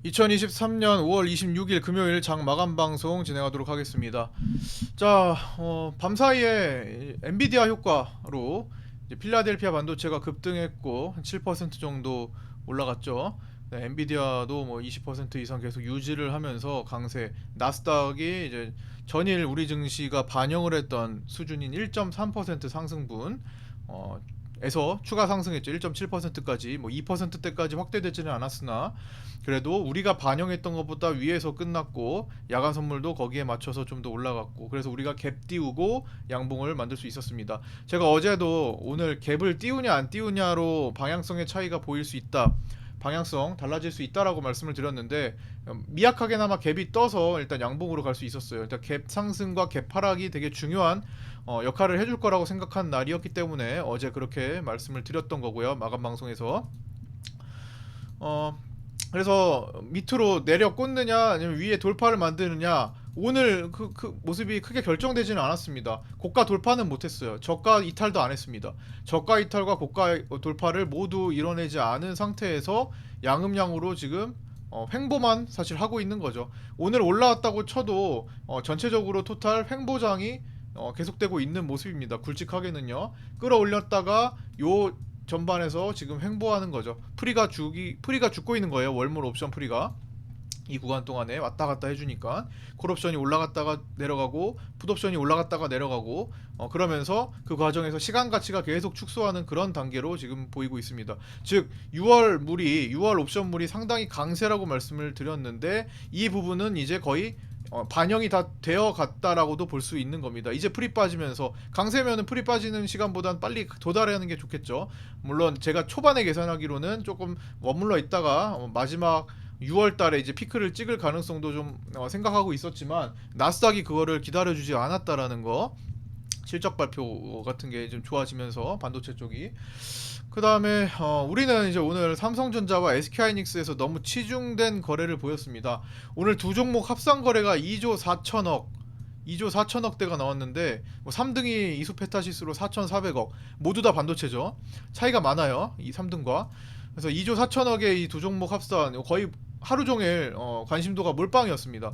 2023년 5월 26일 금요일 장 마감 방송 진행하도록 하겠습니다. 자, 밤사이에 엔비디아 효과로 이제 필라델피아 반도체가 급등했고 한 7% 정도 올라갔죠. 네, 엔비디아도 뭐 20% 이상 계속 유지를 하면서 강세. 나스닥이 이제 전일 우리 증시가 반영을 했던 수준인 1.3% 상승분 에서 추가 상승했죠. 1.7%까지 뭐 2%대까지 확대되지는 않았으나 그래도 우리가 반영했던 것보다 위에서 끝났고 야간 선물도 거기에 맞춰서 좀 더 올라갔고 그래서 우리가 갭 띄우고 양봉을 만들 수 있었습니다. 제가 어제도 오늘 갭을 띄우냐 안 띄우냐로 방향성의 차이가 보일 수 있다. 방향성 달라질 수 있다라고 말씀을 드렸는데 미약하게나마 갭이 떠서 일단 양봉으로 갈 수 있었어요. 일단 갭 상승과 갭 하락이 되게 중요한 역할을 해줄 거라고 생각한 날이었기 때문에 어제 그렇게 말씀을 드렸던 거고요. 마감 방송에서. 어, 그래서 밑으로 내려 꽂느냐 아니면 위에 돌파를 만드느냐 오늘 그 모습이 크게 결정되지는 않았습니다. 고가 돌파는 못했어요. 저가 이탈도 안 했습니다. 저가 이탈과 고가 돌파를 모두 이뤄내지 않은 상태에서 양음양으로 지금 횡보만 사실 하고 있는 거죠. 오늘 올라왔다고 쳐도 전체적으로 토탈 횡보장이 계속되고 있는 모습입니다. 굵직하게는요. 끌어올렸다가 요 전반에서 지금 횡보하는 거죠. 프리가 죽고 있는 거예요. 월물 옵션 프리가 이 구간 동안에 왔다 갔다 해주니까 콜옵션이 올라갔다가 내려가고 풋옵션이 올라갔다가 내려가고 그러면서 그 과정에서 시간 가치가 계속 축소하는 그런 단계로 지금 보이고 있습니다. 즉 6월 옵션 물이 상당히 강세라고 말씀을 드렸는데 이 부분은 이제 거의 반영이 다 되어 갔다라고도 볼 수 있는 겁니다. 이제 풀이 빠지면서 강세면은 풀이 빠지는 시간보단 빨리 도달하는 게 좋겠죠. 물론 제가 초반에 계산하기로는 조금 머물러 있다가 마지막 6월 달에 이제 피크를 찍을 가능성도 좀 생각하고 있었지만 나스닥이 그거를 기다려주지 않았다라는 거. 실적 발표 같은 게 좀 좋아지면서 반도체 쪽이 그 다음에 우리는 이제 오늘 삼성전자와 SK하이닉스에서 너무 치중된 거래를 보였습니다. 오늘 두 종목 합산 거래가 2조 4천억 2조 4천억대가 나왔는데 뭐 3등이 이수페타시스로 4,400억 모두 다 반도체죠. 차이가 많아요. 이 3등과. 그래서 2조 4천억의 이 두 종목 합산 거의 하루 종일 관심도가 몰빵이었습니다.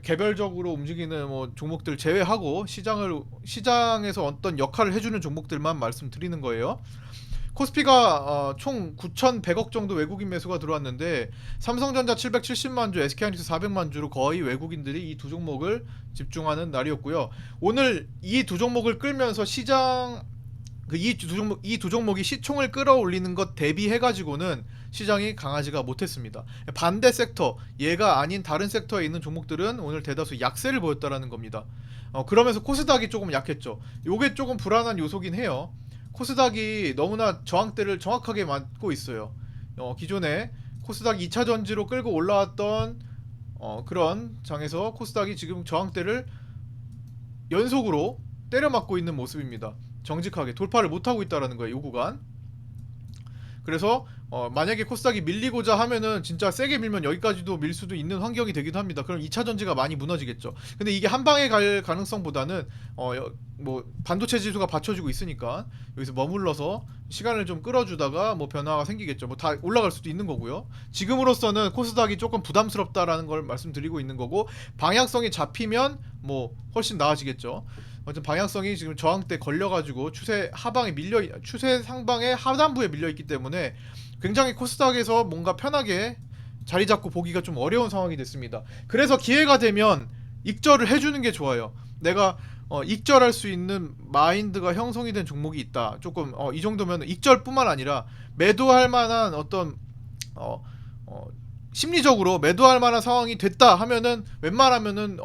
개별적으로 움직이는 뭐 종목들 제외하고 시장에서 어떤 역할을 해주는 종목들만 말씀드리는 거예요. 코스피가 총 9,100억 정도 외국인 매수가 들어왔는데 삼성전자 770만 주, SK하이닉스 400만 주로 거의 외국인들이 이 두 종목을 집중하는 날이었고요. 오늘 이 두 종목을 끌면서 시장 이 두 종목이 시총을 끌어올리는 것 대비해 가지고는 시장이 강하지가 못했습니다. 반대 섹터, 얘가 아닌 다른 섹터에 있는 종목들은 오늘 대다수 약세를 보였다라는 겁니다. 그러면서 코스닥이 조금 약했죠. 요게 조금 불안한 요소긴 해요. 코스닥이 너무나 저항대를 정확하게 맞고 있어요. 기존에 코스닥 2차 전지로 끌고 올라왔던 그런 장에서 코스닥이 지금 저항대를 연속으로 때려 맞고 있는 모습입니다. 정직하게 돌파를 못하고 있다는 거예요. 이 구간. 그래서 만약에 코스닥이 밀리고자 하면은 진짜 세게 밀면 여기까지도 밀 수도 있는 환경이 되기도 합니다. 그럼 2차 전지가 많이 무너지겠죠. 근데 이게 한 방에 갈 가능성보다는 뭐 반도체 지수가 받쳐주고 있으니까 여기서 머물러서 시간을 좀 끌어주다가 뭐 변화가 생기겠죠. 뭐 다 올라갈 수도 있는 거고요. 지금으로서는 코스닥이 조금 부담스럽다라는 걸 말씀드리고 있는 거고 방향성이 잡히면 뭐 훨씬 나아지겠죠. 어쨌든 방향성이 지금 저항대 걸려가지고 추세 상방의 하단부에 밀려있기 때문에 굉장히 코스닥에서 뭔가 편하게 자리 잡고 보기가 좀 어려운 상황이 됐습니다. 그래서 기회가 되면 익절을 해주는 게 좋아요. 내가 익절할 수 있는 마인드가 형성이 된 종목이 있다. 조금 이 정도면 익절뿐만 아니라 매도할 만한 어떤 심리적으로 매도할 만한 상황이 됐다 하면은 웬만하면은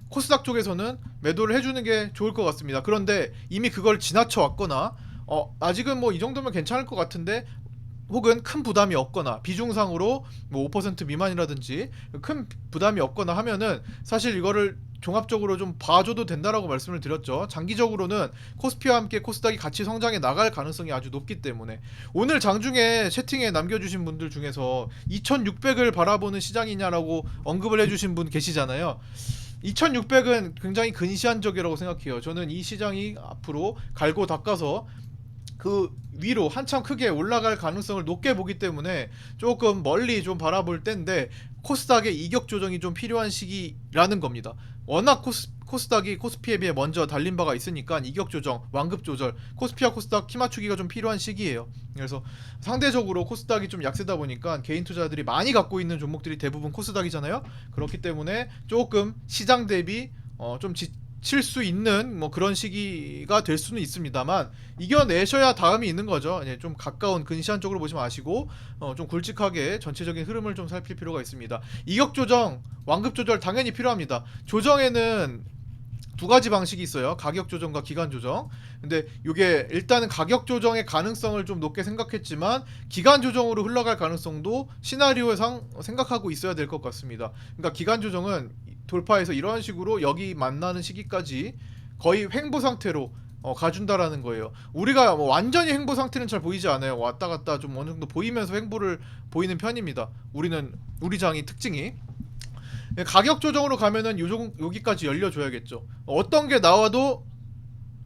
코스닥 쪽에서는 매도를 해주는 게 좋을 것 같습니다. 그런데 이미 그걸 지나쳐 왔거나 아직은 뭐 이 정도면 괜찮을 것 같은데 혹은 큰 부담이 없거나 비중상으로 뭐 5% 미만이라든지 큰 부담이 없거나 하면은 사실 이거를 종합적으로 좀 봐줘도 된다라고 말씀을 드렸죠. 장기적으로는 코스피와 함께 코스닥이 같이 성장해 나갈 가능성이 아주 높기 때문에 오늘 장중에 채팅에 남겨주신 분들 중에서 2600을 바라보는 시장이냐라고 언급을 해주신 분 계시잖아요. 2600은 굉장히 근시안적이라고 생각해요. 저는 이 시장이 앞으로 갈고 닦아서 그 위로 한참 크게 올라갈 가능성을 높게 보기 때문에 조금 멀리 좀 바라볼 때인데 코스닥의 이격 조정이 좀 필요한 시기라는 겁니다. 워낙 코스닥이 코스피에 비해 먼저 달린 바가 있으니까 이격 조정, 완급 조절, 코스피와 코스닥 키 맞추기가 좀 필요한 시기예요. 그래서 상대적으로 코스닥이 좀 약세다 보니까 개인 투자들이 많이 갖고 있는 종목들이 대부분 코스닥이잖아요. 그렇기 때문에 조금 시장 대비 좀 칠 수 있는 뭐 그런 시기가 될 수는 있습니다만 이겨내셔야 다음이 있는 거죠. 좀 가까운 근시한 쪽으로 보지 마시고 좀 굵직하게 전체적인 흐름을 좀 살필 필요가 있습니다. 이격 조정, 완급 조절 당연히 필요합니다. 조정에는 두 가지 방식이 있어요. 가격 조정과 기간 조정. 근데 이게 일단은 가격 조정의 가능성을 좀 높게 생각했지만 기간 조정으로 흘러갈 가능성도 시나리오상 생각하고 있어야 될 것 같습니다. 그러니까 기간 조정은 돌파해서 이런 식으로 여기 만나는 시기까지 거의 횡보 상태로 가준다라는 거예요. 우리가 뭐 완전히 횡보 상태는 잘 보이지 않아요. 왔다 갔다 좀 어느 정도 보이면서 횡보를 보이는 편입니다. 우리 장이 특징이 가격 조정으로 가면은 여기까지 열려줘야겠죠. 어떤 게 나와도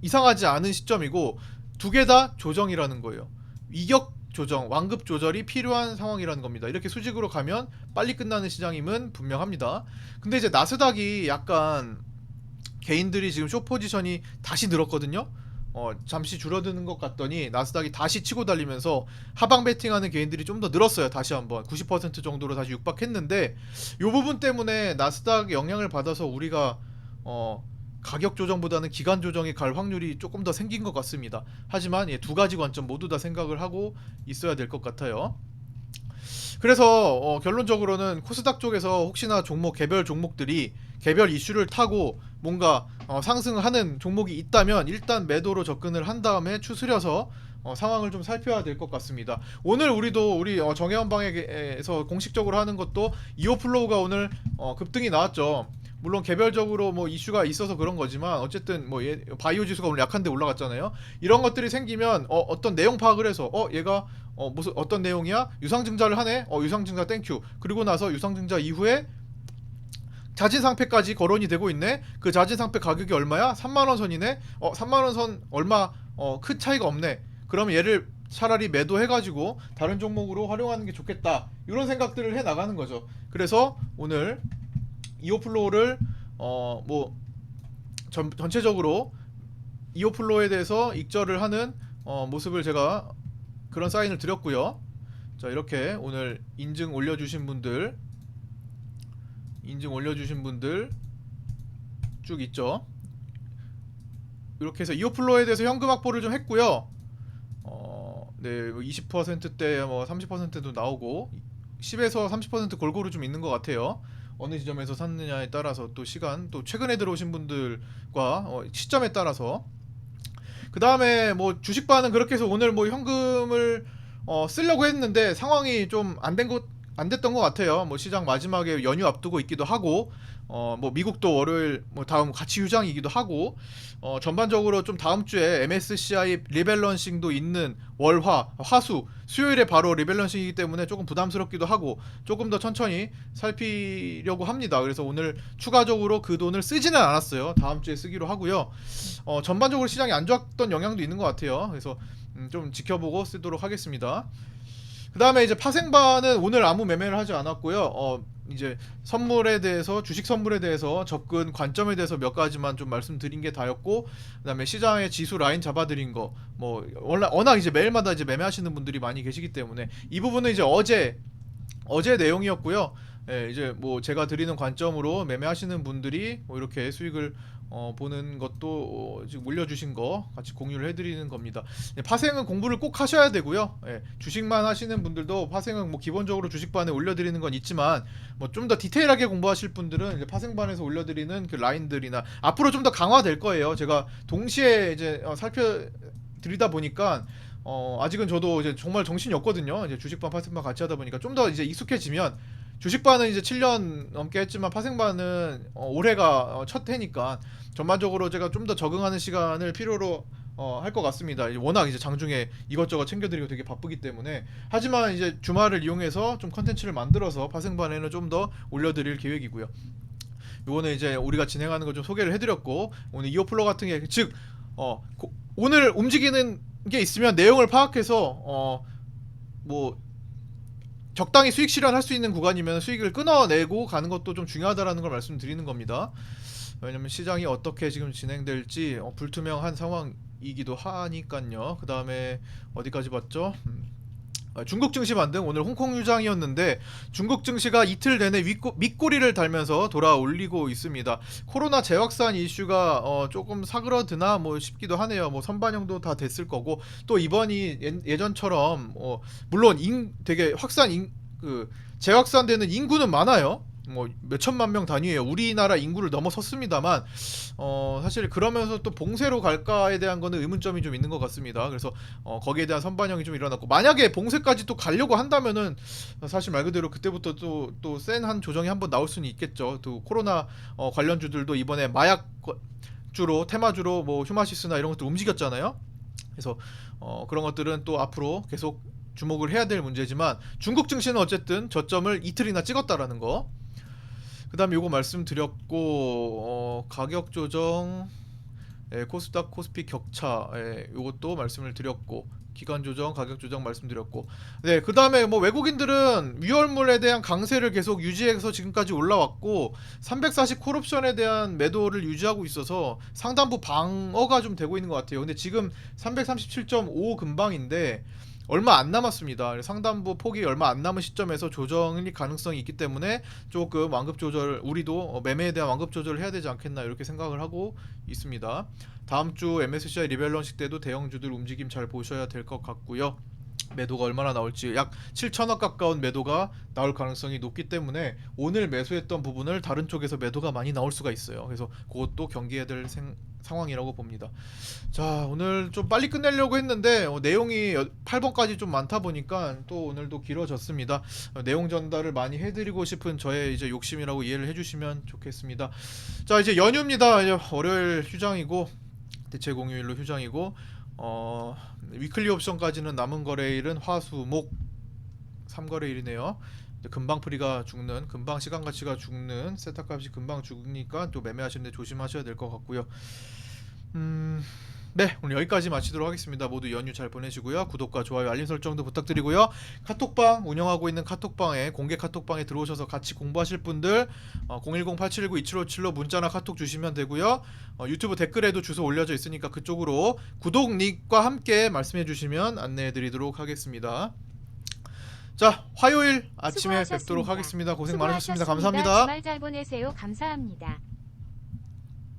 이상하지 않은 시점이고 두 개 다 조정이라는 거예요. 이격 조정, 완급 조절이 필요한 상황이라는 겁니다. 이렇게 수직으로 가면 빨리 끝나는 시장임은 분명합니다. 근데 이제 나스닥이 약간 개인들이 지금 숏 포지션이 다시 늘었거든요. 잠시 줄어드는 것 같더니 나스닥이 다시 치고 달리면서 하방 베팅하는 개인들이 좀 더 늘었어요. 다시 한번 90% 정도로 다시 육박했는데 이 부분 때문에 나스닥 영향을 받아서 우리가 가격 조정보다는 기간 조정이 갈 확률이 조금 더 생긴 것 같습니다. 하지만 두 가지 관점 모두 다 생각을 하고 있어야 될 것 같아요. 그래서 결론적으로는 코스닥 쪽에서 혹시나 개별 종목들이 개별 이슈를 타고 뭔가 상승하는 종목이 있다면 일단 매도로 접근을 한 다음에 추스려서 상황을 좀 살펴야 될 것 같습니다. 오늘 우리 정혜원방에서 공식적으로 하는 것도 이오플로우가 오늘 급등이 나왔죠. 물론 개별적으로 뭐 이슈가 있어서 그런 거지만 어쨌든 뭐 바이오 지수가 오늘 약한데 올라갔잖아요. 이런 것들이 생기면 어떤 내용 파악을 해서 얘가 무슨 어떤 내용이야? 유상증자를 하네. 유상증자 땡큐. 그리고 나서 유상증자 이후에 자진상패까지 거론이 되고 있네. 그 자진상패 가격이 얼마야? 3만원 선이네. 3만원 선 얼마 큰 차이가 없네. 그럼 얘를 차라리 매도해가지고 다른 종목으로 활용하는 게 좋겠다. 이런 생각들을 해 나가는 거죠. 그래서 오늘 이오플로우를 뭐 전체적으로 이오플로우에 대해서 익절을 하는 모습을 제가 그런 사인을 드렸고요. 자, 이렇게 오늘 인증 올려주신 분들 쭉 있죠. 이렇게 해서 이오플로우에 대해서 현금 확보를 좀 했고요. 네, 20%대 뭐 30%도 나오고 10에서 30% 골고루 좀 있는 것 같아요. 어느 지점에서 샀느냐에 따라서 또 시간, 또 최근에 들어오신 분들과 시점에 따라서. 그 다음에 뭐 주식반은 그렇게 해서 오늘 뭐 현금을 쓰려고 했는데 상황이 좀 안 됐던 것 같아요. 뭐 시장 마지막에 연휴 앞두고 있기도 하고 뭐 미국도 월요일 뭐 다음 같이 휴장이기도 하고 전반적으로 좀 다음 주에 MSCI 리밸런싱도 있는 화수 수요일에 바로 리밸런싱이기 때문에 조금 부담스럽기도 하고 조금 더 천천히 살피려고 합니다. 그래서 오늘 추가적으로 그 돈을 쓰지는 않았어요. 다음 주에 쓰기로 하고요. 전반적으로 시장이 안 좋았던 영향도 있는 것 같아요. 그래서 좀 지켜보고 쓰도록 하겠습니다. 그 다음에 이제 파생반은 오늘 아무 매매를 하지 않았고요. 이제 선물에 대해서, 주식 선물에 대해서 접근 관점에 대해서 몇 가지만 좀 말씀드린 게 다였고, 그 다음에 시장의 지수 라인 잡아드린 거, 뭐 워낙 이제 매일마다 이제 매매하시는 분들이 많이 계시기 때문에 이 부분은 이제 어제 내용이었고요. 이제 뭐 제가 드리는 관점으로 매매하시는 분들이 뭐 이렇게 수익을 보는 것도 지금 올려주신 거 같이 공유를 해드리는 겁니다. 파생은 공부를 꼭 하셔야 되고요. 주식만 하시는 분들도 파생은 뭐 기본적으로 주식반에 올려드리는 건 있지만 뭐 좀 더 디테일하게 공부하실 분들은 이제 파생반에서 올려드리는 그 라인들이나 앞으로 좀 더 강화될 거예요. 제가 동시에 이제 살펴드리다 보니까 아직은 저도 이제 정말 정신이 없거든요. 이제 주식반 파생반 같이 하다 보니까 좀 더 이제 익숙해지면 주식반은 이제 7년 넘게 했지만 파생반은 올해가 첫 해니까 전반적으로 제가 좀 더 적응하는 시간을 필요로 할 것 같습니다. 워낙 이제 장중에 이것저것 챙겨드리고 되게 바쁘기 때문에. 하지만 이제 주말을 이용해서 좀 컨텐츠를 만들어서 파생반에는 좀 더 올려드릴 계획이고요. 요거는 이제 우리가 진행하는 거 좀 소개를 해드렸고, 오늘 이오플로 같은 게 즉 오늘 움직이는 게 있으면 내용을 파악해서 뭐 적당히 수익 실현할 수 있는 구간이면 수익을 끊어내고 가는 것도 좀 중요하다라는 걸 말씀드리는 겁니다. 왜냐면 시장이 어떻게 지금 진행될지 불투명한 상황이기도 하니까요. 그 다음에 어디까지 봤죠? 중국 증시 반등. 오늘 홍콩 유장이었는데 중국 증시가 이틀 내내 밑꼬리를 달면서 돌아올리고 있습니다. 코로나 재확산 이슈가 조금 사그러드나 뭐 싶기도 하네요. 뭐 선반영도 다 됐을 거고 또 이번이 예전처럼 물론 되게 그 재확산되는 인구는 많아요. 뭐 몇천만 명 단위예요. 우리나라 인구를 넘어섰습니다만 사실 그러면서 또 봉쇄로 갈까에 대한 거는 의문점이 좀 있는 것 같습니다. 그래서 거기에 대한 선반영이 좀 일어났고, 만약에 봉쇄까지 또 가려고 한다면은 사실 말 그대로 그때부터 또 센 한 조정이 한번 나올 수는 있겠죠. 또 코로나 관련주들도 이번에 마약 주로 테마주로 뭐 휴마시스나 이런 것들 움직였잖아요. 그래서 그런 것들은 또 앞으로 계속 주목을 해야 될 문제지만 중국 증시는 어쨌든 저점을 이틀이나 찍었다라는 거. 그 다음에 요거 말씀드렸고 가격 조정, 코스닥 코스피 격차, 요것도 말씀을 드렸고, 기간 조정, 가격 조정 말씀드렸고, 네, 그 다음에 뭐 외국인들은 위험물에 대한 강세를 계속 유지해서 지금까지 올라왔고 340 콜옵션에 대한 매도를 유지하고 있어서 상단부 방어가 좀 되고 있는 것 같아요. 근데 지금 337.5 근방인데 얼마 안 남았습니다. 상단부 폭이 얼마 안 남은 시점에서 조정일 가능성이 있기 때문에 조금 완급 조절, 우리도 매매에 대한 완급 조절을 해야 되지 않겠나 이렇게 생각을 하고 있습니다. 다음 주 MSCI 리밸런싱 때도 대형주들 움직임 잘 보셔야 될 것 같고요. 매도가 얼마나 나올지, 약 7천억 가까운 매도가 나올 가능성이 높기 때문에 오늘 매수했던 부분을 다른 쪽에서 매도가 많이 나올 수가 있어요. 그래서 그것도 경계해야 될 상황이라고 봅니다. 자, 오늘 좀 빨리 끝내려고 했는데 내용이 8번까지 좀 많다 보니까 또 오늘도 길어졌습니다. 내용 전달을 많이 해드리고 싶은 저의 이제 욕심이라고 이해를 해주시면 좋겠습니다. 자, 이제 연휴입니다. 이제 월요일 휴장이고 대체 공휴일로 휴장이고 위클리 옵션까지는 남은 거래일은 화수목 3거래일이네요. 금방 프리가 죽는, 금방 시간 가치가 죽는, 세타 값이 금방 죽으니까 또 매매하시는데 조심하셔야 될 것 같고요. 네, 오늘 여기까지 마치도록 하겠습니다. 모두 연휴 잘 보내시고요. 구독과 좋아요, 알림 설정도 부탁드리고요. 카톡방 운영하고 있는 카톡방에, 공개 카톡방에 들어오셔서 같이 공부하실 분들 010-8719-2757로 문자나 카톡 주시면 되고요. 유튜브 댓글에도 주소 올려져 있으니까 그쪽으로 구독 닉과 함께 말씀해 주시면 안내해 드리도록 하겠습니다. 자, 화요일 아침에 뵙도록 하겠습니다. 고생 많으셨습니다. 감사합니다. 주말 잘 보내세요. 감사합니다.